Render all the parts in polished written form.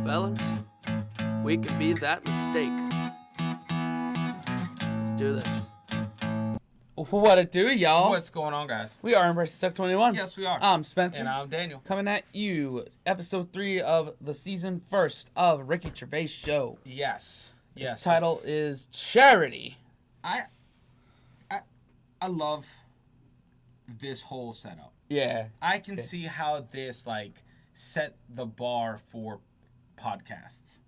fellas. We can be that mistake. Let's do this. What it do, y'all? What's going on, guys? We are Embrace Suck 21. Yes, we are. I'm Spencer. And I'm Daniel. Coming at you, episode 3 of the season 1 of Ricky Gervais Show. Yes. His title is Charity. I love this whole setup. Yeah. I can see how this set the bar for podcasts.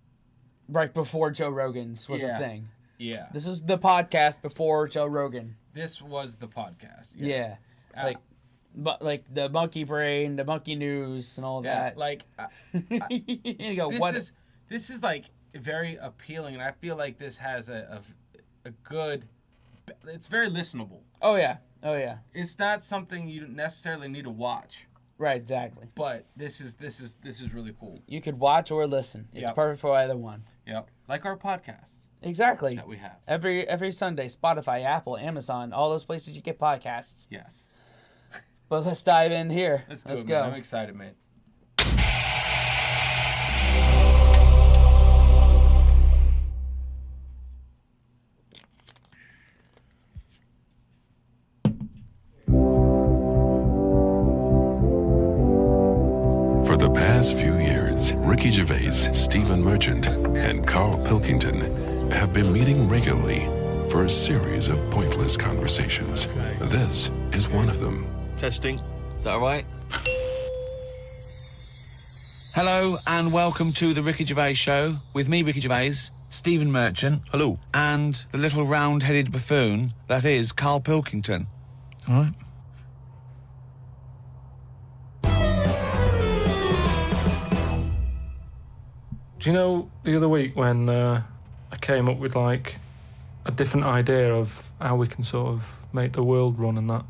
Right before Joe Rogan's was a thing. Yeah. This is the podcast before Joe Rogan. This was the podcast. Yeah. Like the monkey brain, the monkey news, and all that. You go, this is very appealing, and I feel like this has a good. It's very listenable. Oh yeah. It's not something you necessarily need to watch. Right, exactly. But this is really cool. You could watch or listen. It's perfect for either one. Yep. Like our podcasts. Exactly. That we have. Every Sunday, Spotify, Apple, Amazon, all those places you get podcasts. Yes. But let's dive in here. Let's go. Man. I'm excited, mate. For the past few years, Ricky Gervais, Stephen Merchant, and Karl Pilkington have been meeting regularly for a series of pointless conversations. This is one of them. Testing. Is that all right? Hello and welcome to the Ricky Gervais Show with me, Ricky Gervais, Stephen Merchant. Hello. And the little round-headed buffoon that is Karl Pilkington. All right. Do you know the other week when I came up with a different idea of how we can sort of make the world run and that?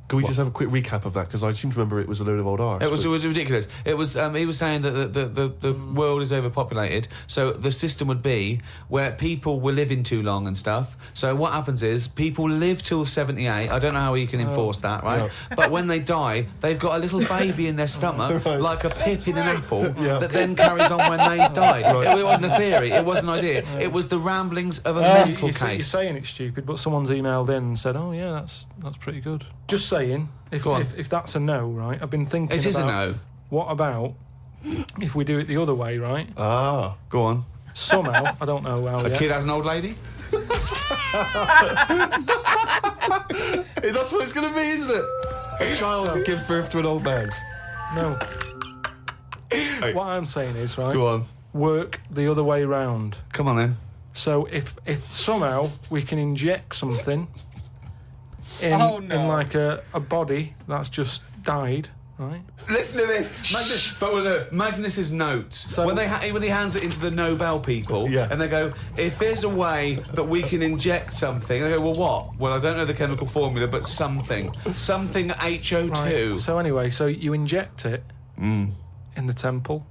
Can we just have a quick recap of that? Because I seem to remember it was a load of old arse. It was ridiculous. It was he was saying that the world is overpopulated, so the system would be where people were living too long and stuff. So what happens is people live till 78. I don't know how you can enforce that, right? No. But when they die, they've got a little baby in their stomach, like a pip in an apple, that then carries on when they die. Right. It wasn't a theory. It was an idea. It was the ramblings of a mental case. You're saying it's stupid, but someone's emailed in and said, "Oh yeah, that's pretty good." Just saying, if that's a no, right? I've been thinking. It is a no. What about if we do it the other way, right? Ah, go on. Somehow, I don't know how. A kid has an old lady. That's what it's going to be, isn't it? A child can give birth to an old man. No. Hey. What I'm saying is, right? Go on. Work the other way round. Come on then. So if somehow we can inject something in a body that's just died, right? Listen to this. Imagine this is notes. So when he hands it into the Nobel people, and they go, if there's a way that we can inject something, they go, well, what? Well, I don't know the chemical formula, but something HO2. Right. So anyway, you inject it in the temple.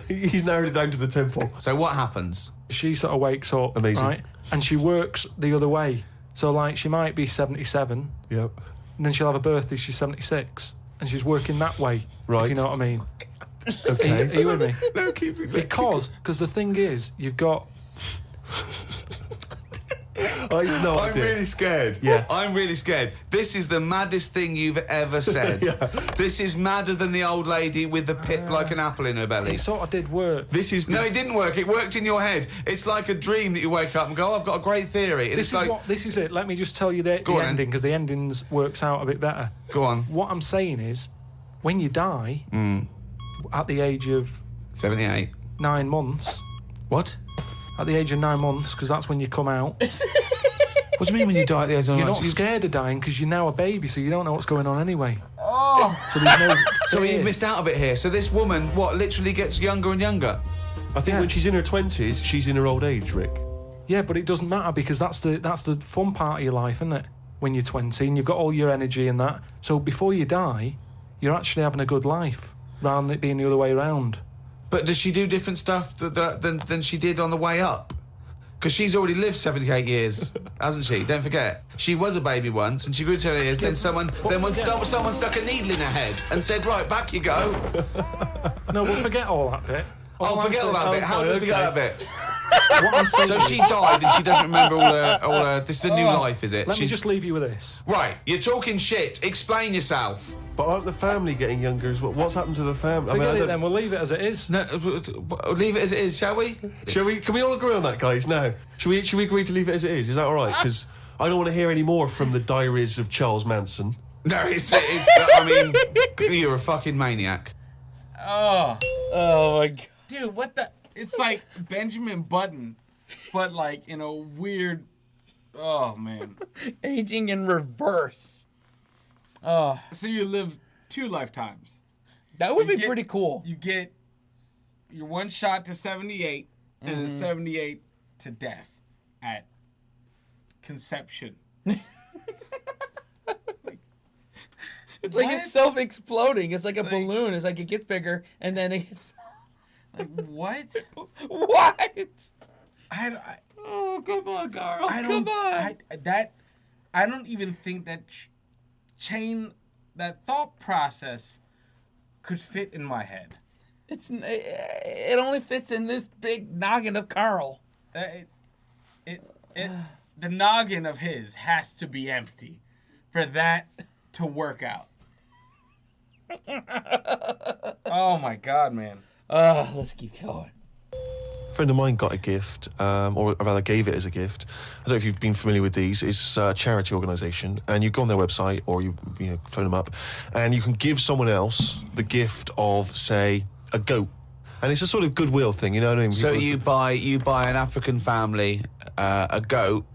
He's narrowed it down to the temple. So what happens? She sort of wakes up, amazing, right? And she works the other way. So, she might be 77. Yep. And then she'll have a birthday, she's 76. And she's working that way. Right. If you know what I mean. Okay. Are you with me? No, keep it. Because the thing is, you've got... I'm really scared. Yeah. I'm really scared. This is the maddest thing you've ever said. This is madder than the old lady with the pip like an apple in her belly. It sort of did work. No, it didn't work. It worked in your head. It's like a dream that you wake up and go, I've got a great theory. This is it. Let me just tell you the ending, because the endings works out a bit better. Go on. What I'm saying is, when you die, at the age of... 78. 9 months... What? At the age of 9 months, because that's when you come out. What do you mean when you die at the age of 9 months? You're not scared of dying because you're now a baby, so you don't know what's going on anyway. Oh! So there's no So you've missed out a bit here. So this woman, literally gets younger and younger? I think when she's in her 20s, she's in her old age, Rick. Yeah, but it doesn't matter, because that's the fun part of your life, isn't it? When you're 20 and you've got all your energy and that. So before you die, you're actually having a good life, rather than it being the other way around. But does she do different stuff than she did on the way up? Because she's already lived 78 years, hasn't she? Don't forget. She was a baby once, and she grew to 78 years, then someone stuck a needle in her head and said, right, back you go. No, we'll forget all that bit. forget all that bit. How do we forget that bit? What I'm saying So she died and she doesn't remember all her... This is a new life, is it? Let me just leave you with this. Right, you're talking shit. Explain yourself. But aren't the family getting younger as well? What's happened to the family? Forget it then, we'll leave it as it is. No, leave it as it is, shall we? Shall we? Can we all agree on that, guys? Now, should we agree to leave it as it is? Is that all right? Because I don't want to hear any more from the diaries of Charles Manson. No, it's I mean, you're a fucking maniac. Oh my God. Dude, what the... It's like Benjamin Button, but like in a weird... Oh, man. Aging in reverse. Oh. So you live 2 lifetimes. That would be pretty cool. You get your one shot to 78, and then 78 to death at conception. It's like it's self-exploding. It's like a balloon. It's like it gets bigger, and then it gets... Like, what? What? Oh, come on, Karl. Come on. I don't even think that that thought process could fit in my head. It only fits in this big noggin of Karl. The noggin of his has to be empty for that to work out. Oh my God, man. Let's keep going. A friend of mine got a gift, or rather gave it as a gift. I don't know if you've been familiar with these. It's a charity organisation, and you go on their website or you phone them up, and you can give someone else the gift of, say, a goat. And it's a sort of goodwill thing, you know what I mean? So you buy an African family a goat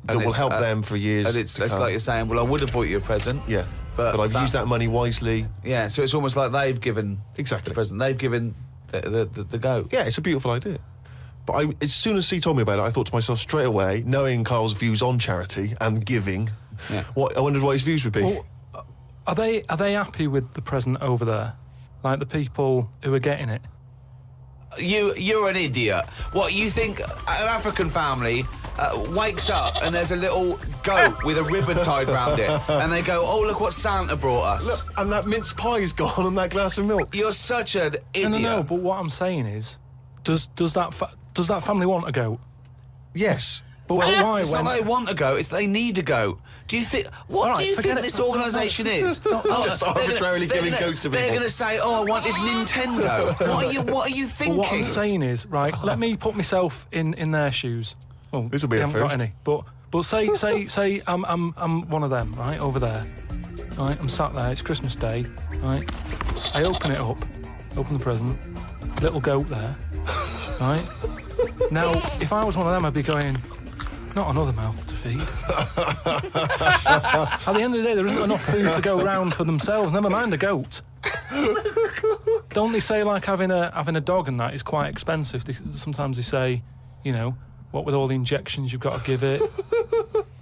that will help them for years. And it's like you're saying, well, I would have bought you a present. Yeah, but I've used that money wisely. Yeah, so it's almost like they've given exactly the present. They've given the goat. Yeah, it's a beautiful idea. But as soon as he told me about it, I thought to myself straight away, knowing Karl's views on charity and giving, I wondered what his views would be. Well, are they happy with the present over there? Like the people who are getting it? You're an idiot. What, you think an African family wakes up and there's a little goat with a ribbon tied around it, and they go, oh, look what Santa brought us. Look, and that mince pie is gone and that glass of milk. You're such an idiot. No, but what I'm saying is, does that family want a goat? Yes. But why? It's not they want a goat, it's they need a goat. Do you think... What do you think this organisation is? Just arbitrarily giving goats to people. They're going to say, oh, I wanted Nintendo. What are you thinking? Well, what I'm saying is, right, let me put myself in their shoes. Well, this will be a haven't first. Got any. But say I'm one of them, right, over there. Right, I'm sat there, it's Christmas Day, right? I open it up, open the present, little goat there, right? Now, if I was one of them, I'd be going... Not another mouth to feed. At the end of the day, there isn't enough food to go round for themselves, never mind a goat. Don't they say, like, having a dog and that is quite expensive? Sometimes they say, what with all the injections you've got to give it.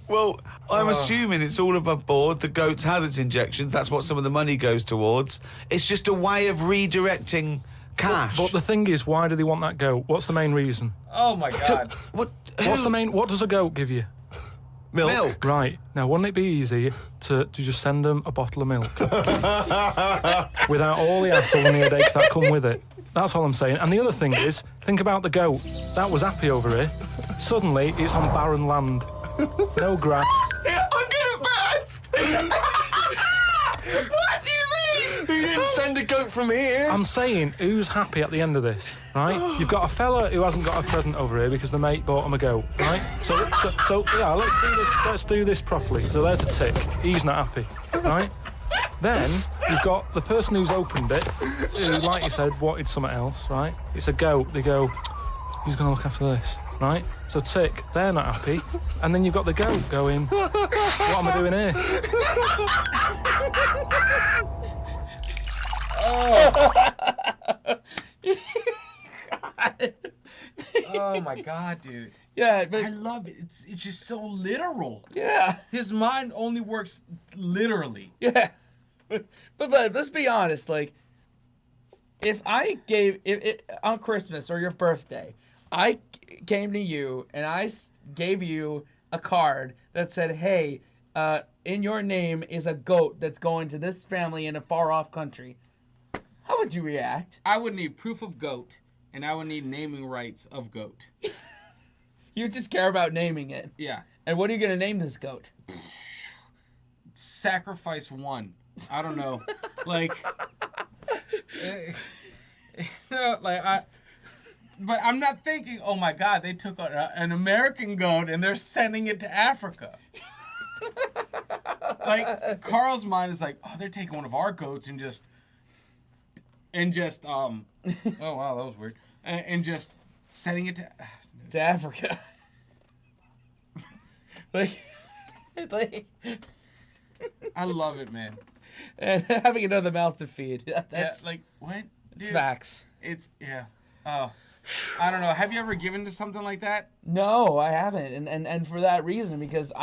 Well, I'm assuming it's all above board. The goat's had its injections. That's what some of the money goes towards. It's just a way of redirecting cash. But the thing is, why do they want that goat? What's the main reason? Oh, my God. What does a goat give you? Milk. Right. Now, wouldn't it be easy to just send them a bottle of milk? Without all the hassle and the headaches that come with it. That's all I'm saying. And the other thing is, think about the goat. That was happy over here. Suddenly, it's on barren land. No grass. I'm gonna burst! What do you mean? You didn't send a goat from here. I'm saying, who's happy at the end of this, right? You've got a fella who hasn't got a present over here because the mate bought him a goat, right? So yeah, let's do this properly. So there's a tick. He's not happy, right? Then you've got the person who's opened it, who, like you said, wanted something else, right? It's a goat. They go, who's going to look after this, right? So tick, they're not happy. And then you've got the goat going, what am I doing here? Oh my God, dude. Yeah, but I love it. It's just so literal. yeah, His mind only works literally. yeah. But let's be honest. Like, if I gave on Christmas or your birthday, I came to you and I gave you a card that said, "Hey, in your name is a goat that's going to this family in a far-off country." How would you react? I would need proof of goat and I would need naming rights of goat. You just care about naming it. Yeah. And what are you going to name this goat? Sacrifice one. I don't know. Like, but I'm not thinking, oh my God, they took an American goat and they're sending it to Africa. Like, Karl's mind is like, oh, they're taking one of our goats and just, oh wow, that was weird. And just sending it to Africa. like, I love it, man. And having another mouth to feed. That's like, what? Dude, facts. It's, yeah. Oh, I don't know. Have you ever given to something like that? No, I haven't. And for that reason, because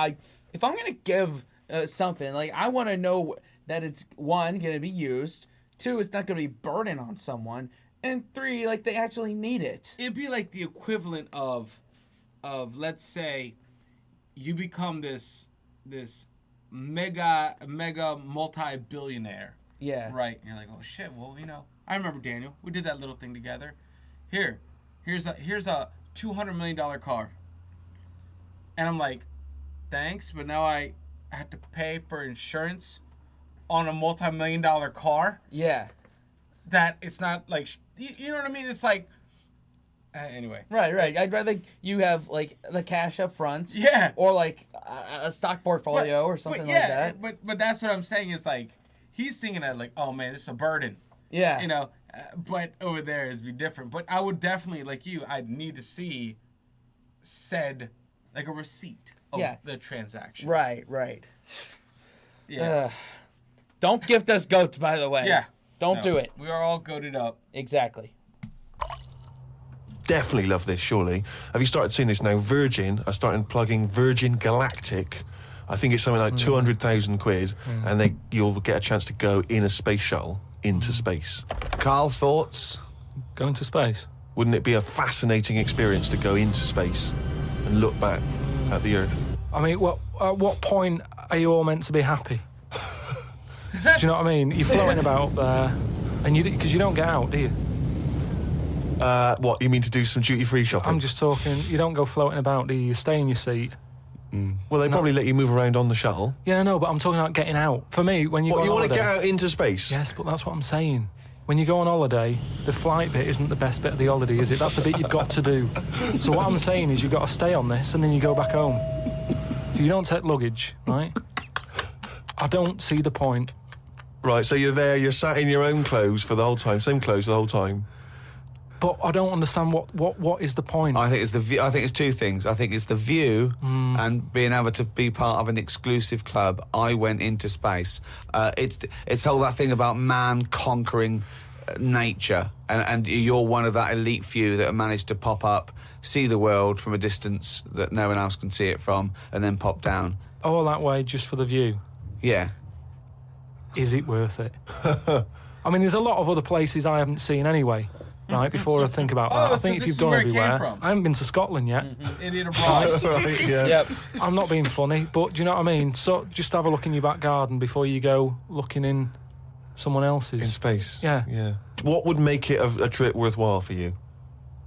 if I'm going to give something, like, I want to know that it's, one, going to be used, two, it's not going to be burden on someone, and three, like, they actually need it. It'd be like the equivalent of let's say, you become this mega multi-billionaire. Yeah. Right. And you're like, oh shit, well, I remember Daniel. We did that little thing together. Here's a $200 million car. And I'm like, thanks, but now I have to pay for insurance on a multi-million-dollar car. Yeah. That it's not like, you know what I mean? It's like, anyway. Right. I'd rather you have, like, the cash up front. Yeah. Or, like, a stock portfolio or something like that. But that's what I'm saying is, like, he's thinking of, like, oh, man, this is a burden. Yeah. But over there it'd be different. But I would definitely, like you, I'd need to see said, like, a receipt of the transaction. Right. Yeah. Don't gift us goats, by the way. Yeah. Don't do it. We are all goated up. Exactly. Definitely love this, surely. Have you started seeing this now? Virgin are starting plugging Virgin Galactic. I think it's something like 200,000 quid, and you'll get a chance to go in a space shuttle into space. Karl, thoughts? Going to space? Wouldn't it be a fascinating experience to go into space and look back at the Earth? I mean, at what point are you all meant to be happy? Do you know what I mean? You're floating about up there, and because you don't get out, do you? What, you mean to do some duty-free shopping? I'm just talking, you don't go floating about, do you? You stay in your seat. Well, they probably let you move around on the shuttle. Yeah, I know, but I'm talking about getting out. For me, when you go on you want holiday, to get out into space? Yes, but that's what I'm saying. When you go on holiday, the flight bit isn't the best bit of the holiday, is it? That's the bit you've got to do. So what I'm saying is you've got to stay on this and then you go back home. So you don't take luggage, right? I don't see the point. Right, so you're there, you're sat in your own clothes for the whole time, same clothes the whole time. But I don't understand what is the point. I think it's the view. I think it's two things. I think it's the view and being able to be part of an exclusive club. I went into space. It's all that thing about man conquering nature, and you're one of that elite few that managed to pop up, see the world from a distance that no one else can see it from, and then pop down. All that way just for the view. Yeah. Is it worth it? I mean, there's a lot of other places I haven't seen anyway. Right, before I think about that. I think if you've gone everywhere... I haven't been to Scotland yet. Idiot abroad. Right, yeah. Yep. I'm not being funny, but do you know what I mean? So just have a look in your back garden before you go looking in someone else's. In space? Yeah. What would make it a trip worthwhile for you?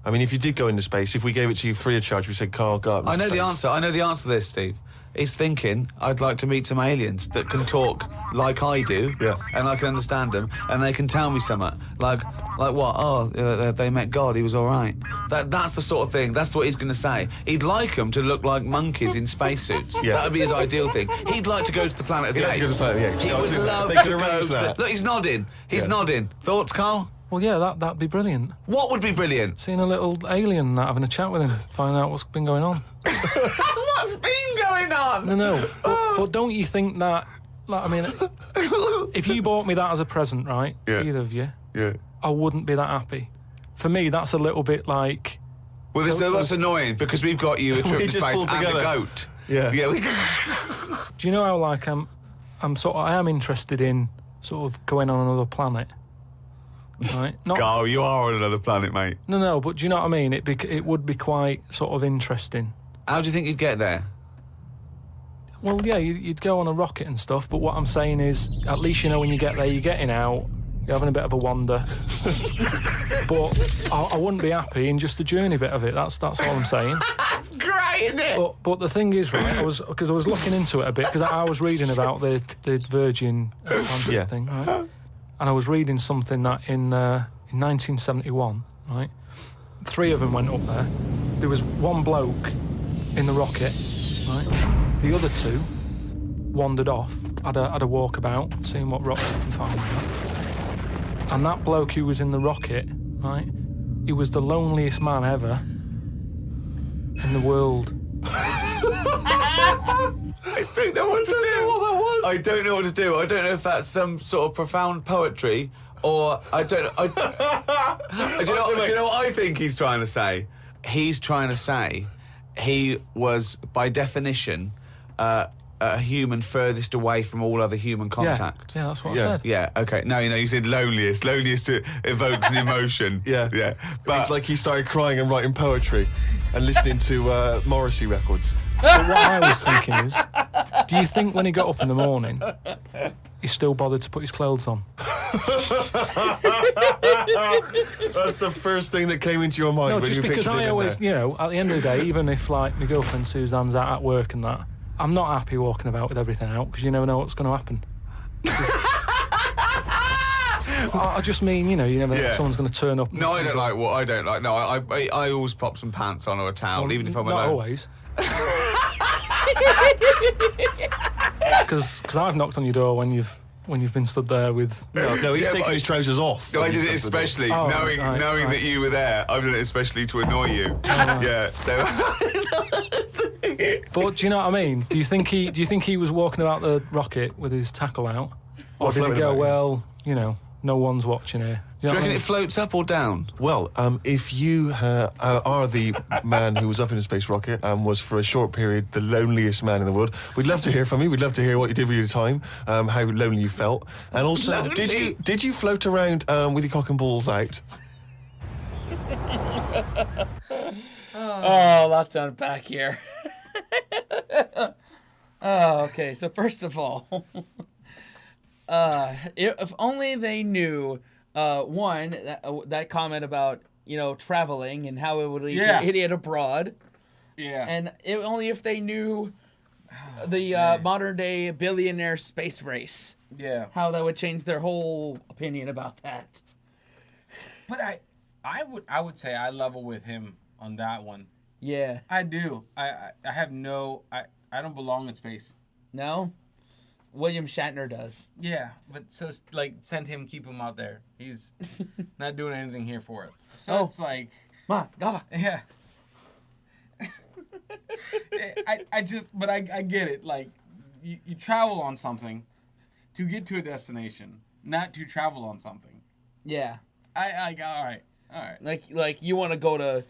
I mean, if you did go into space, if we gave it to you free of charge, we said, Karl, go up. I know the answer. I know the answer to this, Steve. He's thinking, I'd like to meet some aliens that can talk like I do, and I can understand them, and they can tell me something. Like what? Oh, they met God, he was all right. That's the sort of thing, that's what he's going to say. He'd like them to look like monkeys in spacesuits. Yeah. That would be his ideal thing. He'd like to go to the planet of the apes. He would love they to could go arrange to that. Look, he's nodding. He's nodding. Thoughts, Karl? Well, yeah, that'd be brilliant. What would be brilliant? Seeing a little alien and that, having a chat with him, find out what's been going on. What's been going on? No. But don't you think that... Like, I mean, if you bought me that as a present, right, either of you, I wouldn't be that happy. For me, that's a little bit like... Well, that's annoying, because we've got you a trip to space and a goat. Yeah. Do you know how, like, I am interested in sort of going on another planet? Right? Karl, you are on another planet, mate. No, but do you know what I mean? It would be quite sort of interesting. How do you think you'd get there? Well, yeah, you'd go on a rocket and stuff, but what I'm saying is, at least you know when you get there, you're getting out, You're having a bit of a wander. But I wouldn't be happy in just the journey bit of it. That's all I'm saying. That's great, isn't it? But the thing is, right, I was looking into it a bit, because I was reading about the Virgin Atlantic thing, right? And I was reading something that in 1971, right, 3 of them went up there. There was one bloke in the rocket, right? The other 2 wandered off, had a walkabout, seeing what rocks they can find. And that bloke who was in the rocket, right, he was the loneliest man ever in the world. I don't know what to do. What that was. I don't know what to do. I don't know if that's some sort of profound poetry, or I don't know. Do you know what I think he's trying to say? He's trying to say he was, by definition, a human furthest away from all other human contact. Yeah, that's what I said. Yeah, okay. No, you said loneliest. Loneliest evokes an emotion. Yeah. But it's like he started crying and writing poetry and listening to Morrissey records. But what I was thinking is, do you think when he got up in the morning, he still bothered to put his clothes on? That's the first thing that came into your mind. No, when just you because I always, at the end of the day, even if, like, my girlfriend Suzanne's out at work and that, I'm not happy walking about with everything out, because you never know what's going to happen. I just mean, you never know if someone's going to turn up. No, I don't like what I don't like. No, I always pop some pants on or a towel, even if I'm alone. Not always. Because I've knocked on your door when you've been stood there with... No, he's taking his trousers off. No, I did it especially, knowing that you were there. I've done it especially to annoy you. Yeah, so... But do you know what I mean? Do you think he was walking about the rocket with his tackle out? Or did he go, no one's watching here? Do you reckon it floats up or down? Well, if you are the man who was up in a space rocket and was for a short period the loneliest man in the world, we'd love to hear from you. We'd love to hear what you did with your time, how lonely you felt, and also did you float around with your cock and balls out? Oh, lots to unpack here. Okay. So first of all, if only they knew. One, that comment about, traveling and how it would lead to idiot abroad. Yeah. And only if they knew the modern day billionaire space race. Yeah. How that would change their whole opinion about that. But I would say I level with him on that one. Yeah. I do. I don't belong in space. No? William Shatner does. Yeah, but so, send him, keep him out there. He's not doing anything here for us. So it's like... My God. Yeah. I get it. Like, you travel on something to get to a destination, not to travel on something. Yeah. All right. Like you want to go to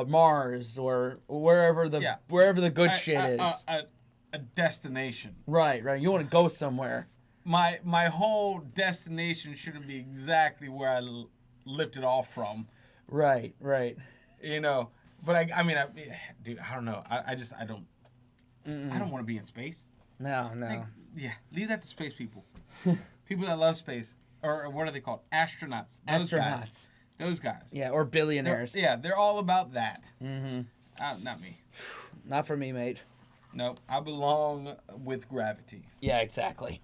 Mars or wherever the good shit is. A destination. Right. You want to go somewhere. My whole destination shouldn't be exactly where I lifted off from. Right. But dude, I don't know. I don't want to be in space. No. Leave that to space people. People that love space. Or what are they called? Astronauts. Those guys. Yeah, or billionaires. They're all about that. Mm-hmm. Not me. Not for me, mate. Nope, I belong with gravity. Yeah, exactly.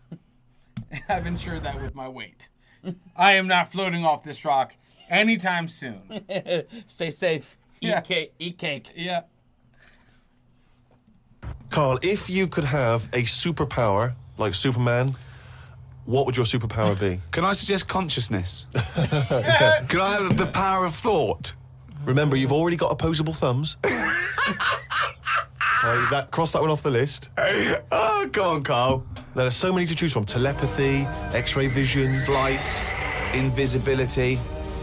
I've ensured that with my weight. I am not floating off this rock anytime soon. Stay safe. Eat cake. Yeah. Karl, if you could have a superpower like Superman, what would your superpower be? Can I suggest consciousness? Can I have the power of thought? Remember, you've already got opposable thumbs. So cross that one off the list. Oh, go on, Karl. There are so many to choose from. Telepathy, X-ray vision, flight, invisibility.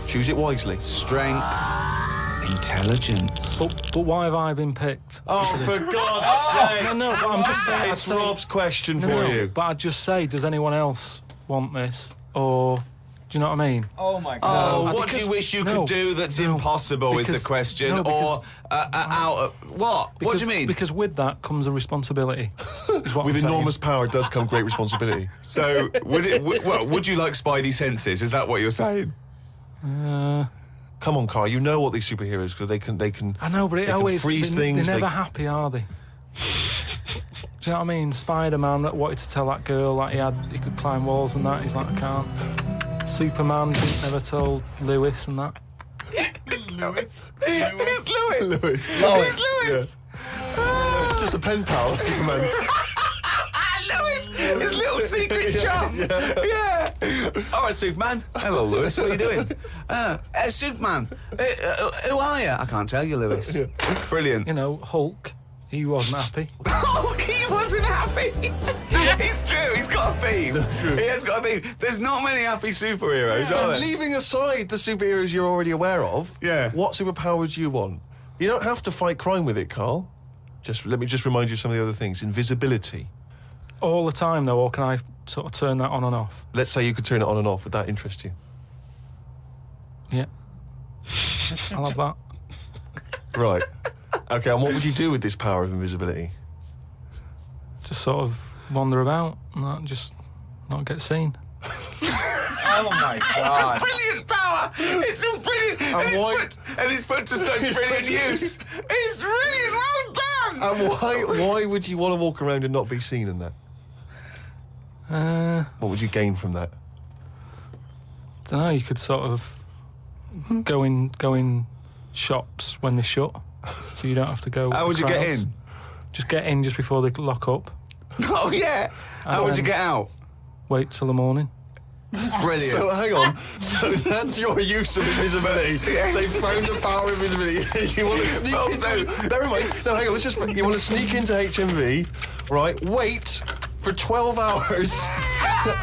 Choose it wisely. Strength, intelligence. But why have I been picked? Oh, for God's sake. No, but I'm just saying... It's Rob's question for you. But I'd just say, does anyone else want this? Or Do you know what I mean? Oh my God! Oh, what do you wish you could do that's impossible? Is the question, or out? What? What do you mean? Because with that comes a responsibility. With enormous power does come great responsibility. So, would you like Spidey senses? Is that what you're saying? Come on, Karl. You know what these superheroes because they can. I know, but it always freeze things. They're never happy, are they? Do you know what I mean? Spider-Man that wanted to tell that girl that he could climb walls and that. He's like, I can't. Superman never told Lewis and that. Who's Lewis? Who's Lewis? Lewis. Who's Lewis? Yeah. It's just a pen pal of Superman's. Lewis, his little secret chum. Yeah. All right, Superman. Hello, Lewis. What are you doing? Superman. Who are you? I can't tell you, Lewis. Brilliant. You know, Hulk. He wasn't happy. Hulk, he wasn't happy. It's true. He's got a theme. He has got a theme. There's not many happy superheroes, are there? Leaving aside the superheroes you're already aware of, what superpower do you want? You don't have to fight crime with it, Karl. Let me remind you of some of the other things. Invisibility. All the time, though, or can I sort of turn that on and off? Let's say you could turn it on and off. Would that interest you? Yeah. I'll have that. Right. Okay, and what would you do with this power of invisibility? Just sort of wander about and just not get seen. Oh my God! It's a brilliant power. It's a brilliant, and it's put to such brilliant use. It's brilliant. Well done. And why would you want to walk around and not be seen in that? What would you gain from that? I don't know. You could sort of go in shops when they're shut, so you don't have to go. How would you get in? Just get in just before they lock up. Oh yeah. How would you get out? Wait till the morning. Brilliant. So hang on. So that's your use of invisibility. They found the power of invisibility. You want to sneak into... Never mind. No, hang on. You want to sneak into HMV, right? Wait for 12 hours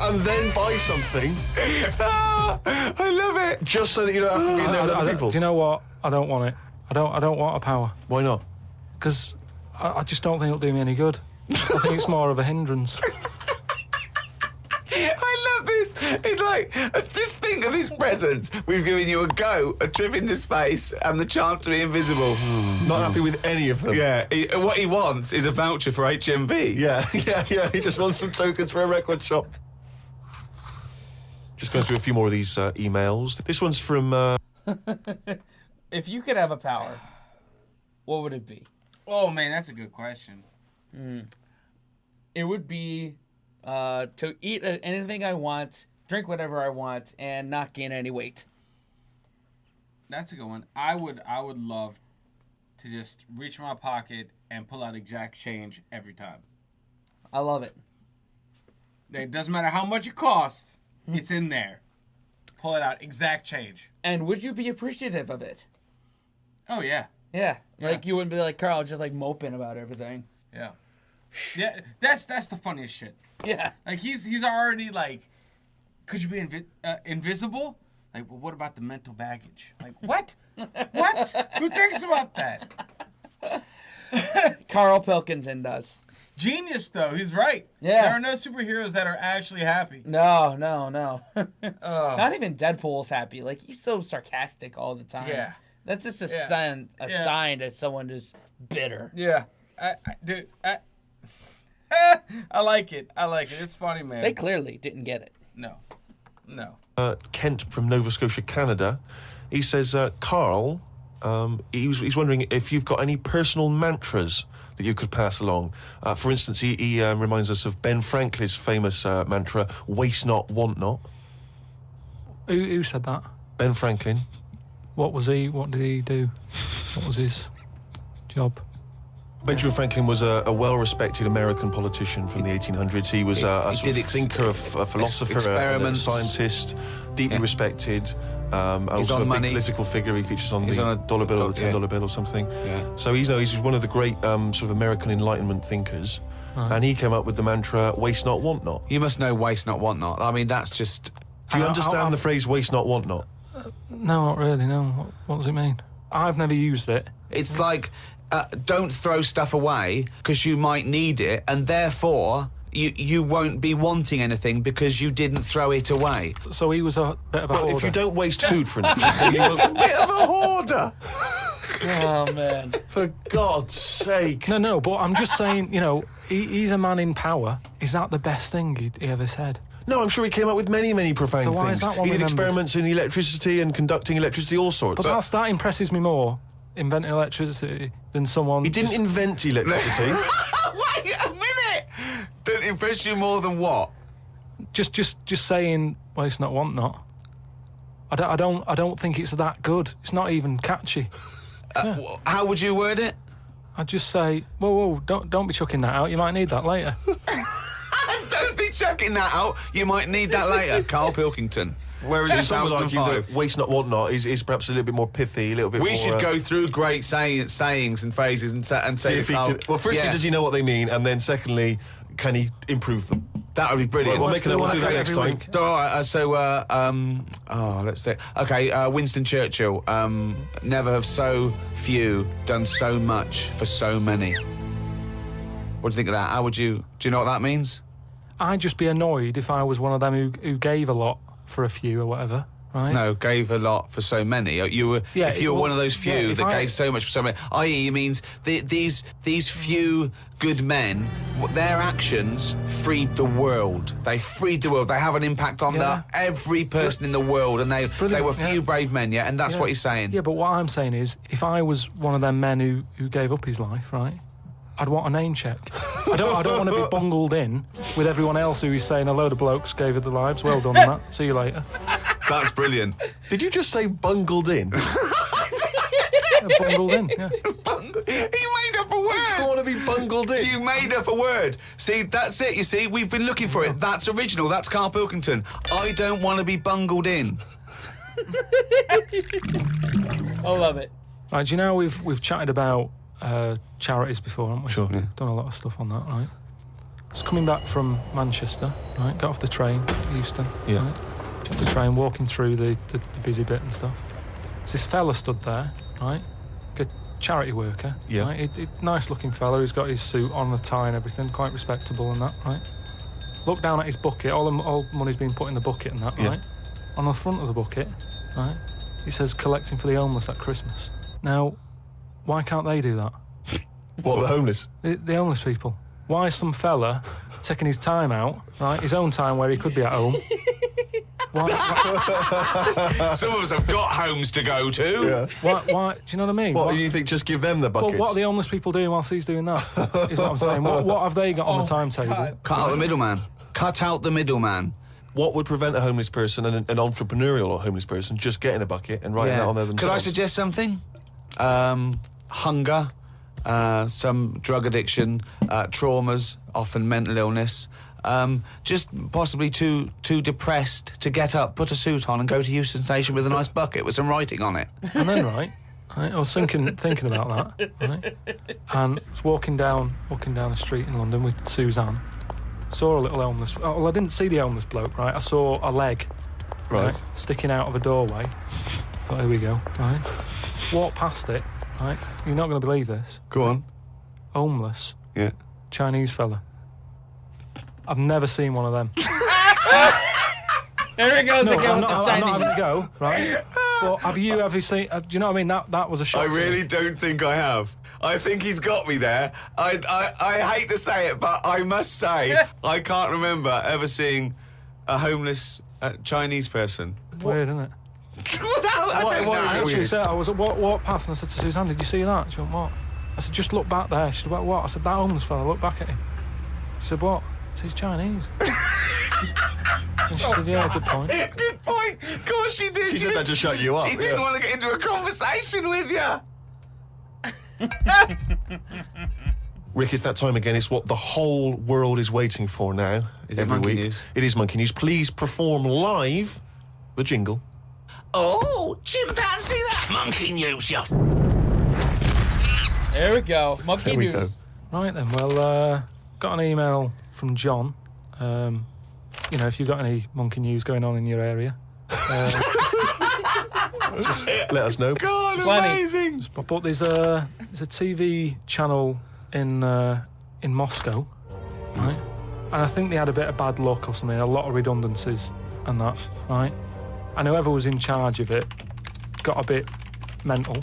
and then buy something. I love it. Just so that you don't have to be in there with other people. Do you know what? I don't want it. I don't want a power. Why not? Because I just don't think it'll do me any good. I think it's more of a hindrance. I love this. It's like, just think of his presents. We've given you a trip into space, and the chance to be invisible. Not happy with any of them. Yeah. What he wants is a voucher for HMV. Yeah. He just wants some tokens for a record shop. Just going through a few more of these emails. This one's from... If you could have a power, what would it be? Oh, man, that's a good question. It would be... to eat anything I want, drink whatever I want, and not gain any weight. That's a good one. I would love to just reach in my pocket and pull out exact change every time. I love it. It doesn't matter how much it costs, it's in there. Pull it out, exact change. And would you be appreciative of it? Oh, yeah. Yeah. Like, you wouldn't be like Karl, just like moping about everything. Yeah. Yeah, that's the funniest shit. Yeah. Like, he's already, like, could you be invisible? Like, well, what about the mental baggage? Like, what? What? Who thinks about that? Karl Pilkington does. Genius, though. He's right. Yeah. There are no superheroes that are actually happy. No. Not even Deadpool's happy. Like, he's so sarcastic all the time. Yeah. That's just a sign that someone is bitter. Yeah. Dude, I like it. It's funny, man. They clearly didn't get it. No. Kent from Nova Scotia, Canada. He says, Karl, he's wondering if you've got any personal mantras that you could pass along. For instance, he reminds us of Ben Franklin's famous mantra, waste not, want not. Who said that? Ben Franklin. What did he do? What was his job? Benjamin Franklin was a well-respected American politician from the 1800s. He was a sort of thinker, a philosopher, a scientist, deeply respected. Also a big political figure. He features on the dollar bill or the $10 bill or something. Yeah. So he's one of the great sort of American Enlightenment thinkers. And he came up with the mantra, waste not, want not. You must know waste not, want not. I mean, that's just... Do you understand the phrase waste not, want not? No, not really, no. What does it mean? I've never used it. It's like... don't throw stuff away because you might need it, and therefore you won't be wanting anything because you didn't throw it away. So he was a bit of a hoarder. If you don't waste food, for instance, then you He's a bit of a hoarder. Oh, man. For God's sake. No, but I'm just saying, he's a man in power. Is that the best thing he ever said? No, I'm sure he came up with many, many profound So why things. is that one He did remembered? experiments in electricity and conducting electricity, all sorts. But that impresses me more, inventing electricity, than someone... He didn't invent electricity. Wait a minute! Don't impress you more than what? Just saying, waste not, want not. I don't think it's that good. It's not even catchy. How would you word it? I'd just say, whoa, don't be chucking that out. You might need that later. Don't be chucking that out. You might need that later. Karl Pilkington. Whereas some would argue 2005. that waste not, want not is perhaps a little bit more pithy, a little bit more... We should go through great sayings and phrases and say if he could, well, firstly, does he know what they mean? And then secondly, can he improve them? That would be brilliant. Well, we'll do that next time. week. All right, let's see. Okay, Winston Churchill. Never have so few done so much for so many. What do you think of that? How would you... Do you know what that means? I'd just be annoyed if I was one of them who gave a lot for a few or whatever, right? No, gave a lot for so many. If you were one of those few that gave so much for so many, i.e., it means these few good men, their actions freed the world. They freed the world. They have an impact on every person in the world, and they were few brave men, and that's what he's saying. Yeah, but what I'm saying is, if I was one of them men who gave up his life, right, I'd want a name check. I don't want to be bungled in with everyone else who is saying a load of blokes gave it their lives. Well done on that. See you later. That's brilliant. Did you just say bungled in? Bungled in, yeah. He made up a word. I want to be bungled in. You made up a word. See, that's it, you see. We've been looking for it. That's original. That's Karl Pilkington. I don't want to be bungled in. I love it. Right, do you know we've chatted about charities before, haven't we? Sure. Yeah. Done a lot of stuff on that, right? I was coming back from Manchester, right? Got off the train, Euston. Yeah. Right? Off the train, walking through the busy bit and stuff. There's this fella stood there, right? Good charity worker. Yeah. Right? Nice looking fella. He's got his suit on, the tie and everything, quite respectable and that, right? Look down at his bucket. All money's been put in the bucket and that, Yeah. right? On the front of the bucket, right? It says collecting for the homeless at Christmas. Now, why can't they do that? What, the homeless? The homeless people. Why is some fella taking his time out, right? His own time where he could be at home. Why? Some of us have got homes to go to. Why? Do you know what I mean? What, you think just give them the buckets? Well, what are the homeless people doing whilst he's doing that? Is what I'm saying. What have they got on the timetable? Cut out the middleman. Cut out the middleman. What would prevent a homeless person and an entrepreneurial or homeless person just getting a bucket and writing that on there themselves? Could I suggest something? Hunger, some drug addiction, traumas, often mental illness. Just possibly too depressed to get up, put a suit on, and go to Euston Station with a nice bucket with some writing on it. And then, right, I was thinking about that, right? And I was walking down the street in London with Suzanne. Saw a little homeless... Oh, well, I didn't see the homeless bloke, right? I saw a leg, Right. sticking out of a doorway. Thought, here we go, right? Walked past it, right? You're not going to believe this. Go on. Homeless, Yeah. Chinese fella. I've never seen one of them. There he goes again I'm with the not Chinese. having a go, right? But have you seen... do you know what I mean? That was a shock I to me. really don't think I have. I think he's got me there. I hate to say it, but I must say I can't remember ever seeing a homeless Chinese person. Weird, isn't it? I don't know. She said, I was walked past and I said to Suzanne, did you see that? She went, what? I said, just look back there. She said, what? I said, that homeless fella, look back at him. She said, what? I said, he's Chinese. And she said, yeah, good point. Good point. Of course she did. She said that to shut you up. She didn't want to get into a conversation with you. Rick, it's that time again. It's what the whole world is waiting for now. Is it every Monkey week. News? It is Monkey News. Please perform live the jingle. Oh, chimpanzee, that's monkey news, you. There we go. Monkey There we go. news. Right then, well, got an email from John. If you've got any monkey news going on in your area, Let us know. God, Plenty. amazing. but there's a TV channel in Moscow, right? And I think they had a bit of bad luck or something, a lot of redundancies and that, right? And whoever was in charge of it got a bit mental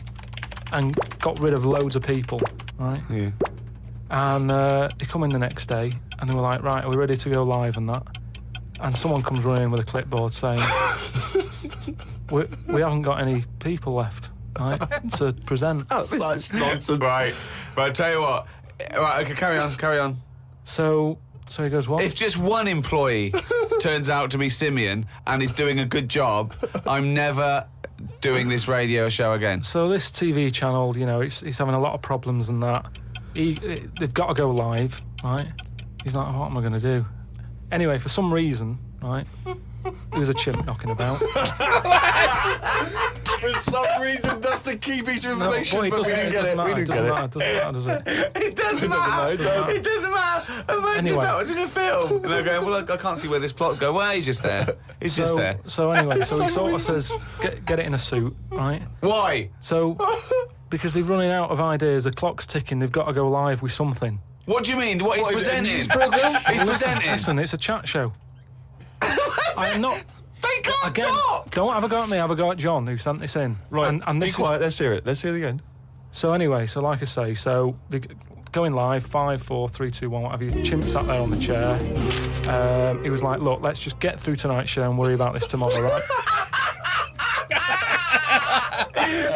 and got rid of loads of people, right? Yeah. And they come in the next day and they were like, right, are we ready to go live and that? And someone comes running in with a clipboard saying, we haven't got any people left, right, to present. Oh, such nonsense. Right, tell you what. Right, okay, carry on. So he goes, what? If just one employee turns out to be Simeon and is doing a good job, I'm never doing this radio show again. So this TV channel, you know, he's having a lot of problems and that. They've got to go live, right? He's like, what am I going to do? Anyway, for some reason, right, there was a chimp knocking about. For some reason, that's the key piece of information, but we didn't get it. We didn't get it. It doesn't matter, does it? It doesn't matter. It doesn't matter. Imagine if that was in a film. And they're going, well, I can't see where this plot go. Well, he's just there. He's just there. So anyway, he sort of says, get it in a suit, right? Why? So, because they're running out of ideas, the clock's ticking, they've got to go live with something. What do you mean? What he's presenting? News program? He's presenting. Listen, it's a chat show. I'm not... They can't Again, talk! don't have a go at me, have a go at John, who sent this in. Right, and be this quiet, let's hear it. Let's hear it again. So anyway, so like I say, so they going live, 5, 4, 3, 2, 1, what have you. Chimp sat there on the chair. He was like, look, let's just get through tonight's show and worry about this tomorrow, right?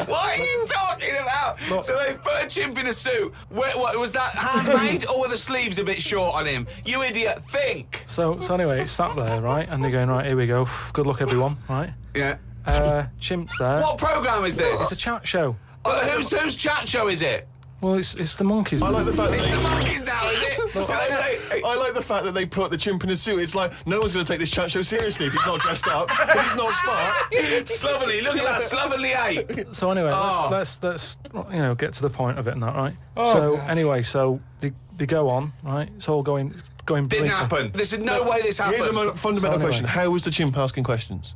What are you talking about? Look. So they put a chimp in a suit. What was that handmade or were the sleeves a bit short on him? You idiot, think! So anyway, it's sat there, right? And they're going, right, here we go. Good luck, everyone, right? Yeah. Chimp's there. What programme is this? It's a chat show. Whose chat show is it? Well, it's the monkeys. I like the fact that It's the monkeys now, is it? I like the fact that they put the chimp in a suit. It's like, no one's going to take this chat show seriously if he's not dressed up, if he's not smart. Slovenly, look at that, slovenly ape. So anyway, let's get to the point of it and that, right? Anyway, so they go on, right? It's all going Didn't happen. There's no way this happened. Here's a fundamental question. How was the chimp asking questions?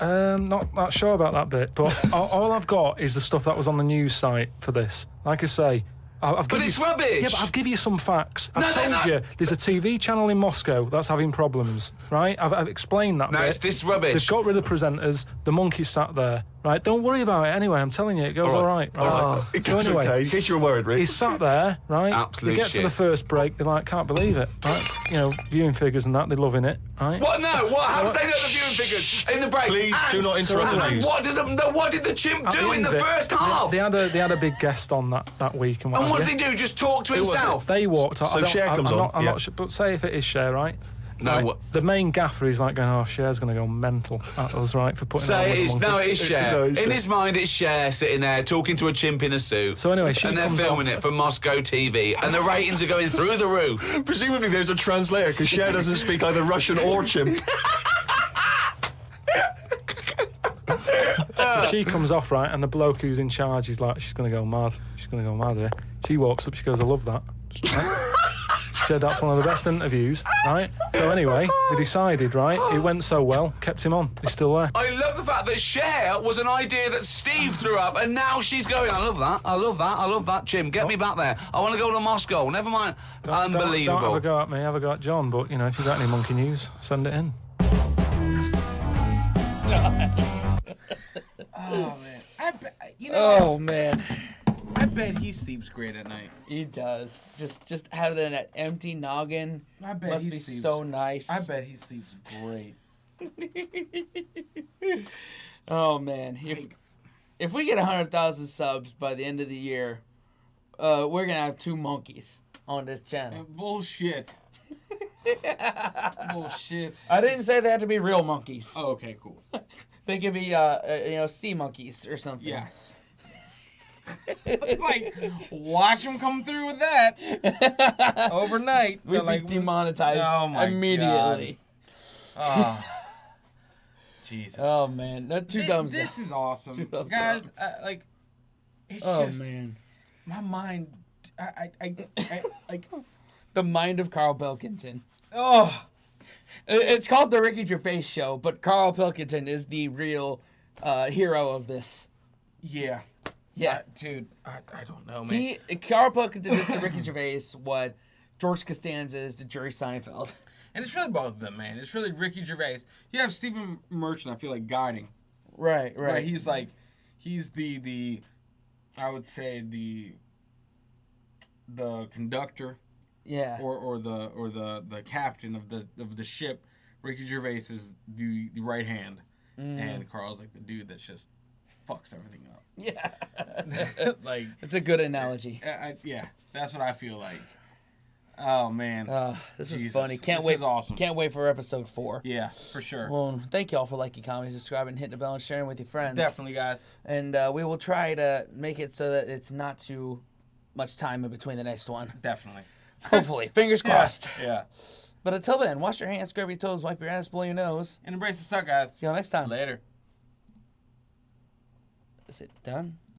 Not sure about that bit, but all I've got is the stuff that was on the news site for this. Like I say, But it's rubbish. Yeah, but I've given you some facts. I've told you there's a TV channel in Moscow that's having problems, right? I've explained that bit. It's this rubbish. They've got rid of presenters. The monkeys sat there, right? Don't worry about it anyway. I'm telling you, it goes all right. It goes okay. In case you were worried, Rick. He's sat there, right? Absolute They get shit. to the first break, they're like, can't believe it, right? You know, viewing figures and that, they're loving it, right? What? No. What? How did they know the viewing figures in the break? Please do not interrupt the news. What did the chimp do in the first half? They had a big guest on that week and what. And what did he do? Just talk to himself? They walked out. So Cher comes on. I'm not sure, but say if it is Cher, right? No. Right, What? the main gaffer is like going, Cher's going to go mental at us, right, for putting Say it is. on with the No, monkey. it is Cher. No, it's In Cher. his mind, it's Cher sitting there talking to a chimp in a suit. So anyway, she and they're comes filming off- it for Moscow TV, and the ratings are going through the roof. Presumably there's a translator because Cher doesn't speak either Russian or chimp. So she comes off, right, and the bloke who's in charge is like, she's going to go mad. She's going to go mad here. She walks up, she goes, I love that. Right? She said that's one of the best interviews, right? So anyway, they decided, right, it went so well, kept him on. He's still there. I love the fact that Cher was an idea that Steve threw up, and now she's going, I love that, Jim, get me back there. I want to go to Moscow, never mind. Unbelievable. Don't have a go at me, have a go at John, but, you know, if you've got any monkey news, send it in. Oh man, Oh man, I bet he sleeps great at night. he does. Just having that empty noggin I bet must he be sleeps. so nice. I bet he sleeps great. Oh man, if we get 100,000 subs by the end of the year, we're gonna have 2 monkeys on this channel. Bullshit. Bullshit. I didn't say they had to be real monkeys. Oh, okay, cool. They could be sea monkeys or something. Yes. Like, watch him come through with that overnight. We'd They're be demonetized oh my immediately. Oh, Jesus. Oh man, no, 2 thumbs up. This is awesome, 2 thumbs guys. up. It's Oh just man, my mind. I like. the mind of Karl Pilkington. Oh, It's called the Ricky Gervais Show, but Karl Pilkington is the real hero of this. yeah. Yeah, Dude, I don't know, man. Karl Pilkington is the Ricky Gervais what George Costanza is to Jerry Seinfeld. And it's really both of them, man. It's really Ricky Gervais. You have Stephen Merchant, I feel like, guiding. Right. Where he's the I would say the conductor. Yeah. Or the captain of the ship. Ricky Gervais is the right hand. And Karl's like the dude that just fucks everything up. Yeah. Like, it's a good analogy. Yeah, that's what I feel like. Oh man. This Jesus. is funny. Can't this wait. Is awesome. Can't wait for episode 4. Yeah, for sure. Well, thank y'all for liking, commenting, subscribing, hitting the bell, and sharing with your friends. Definitely, guys. And we will try to make it so that it's not too much time in between the next one. Definitely. Hopefully. Fingers crossed. Yeah. But until then, wash your hands, scrub your toes, wipe your ass, blow your nose. And embrace the suck, guys. See y'all next time. Later. Is it done?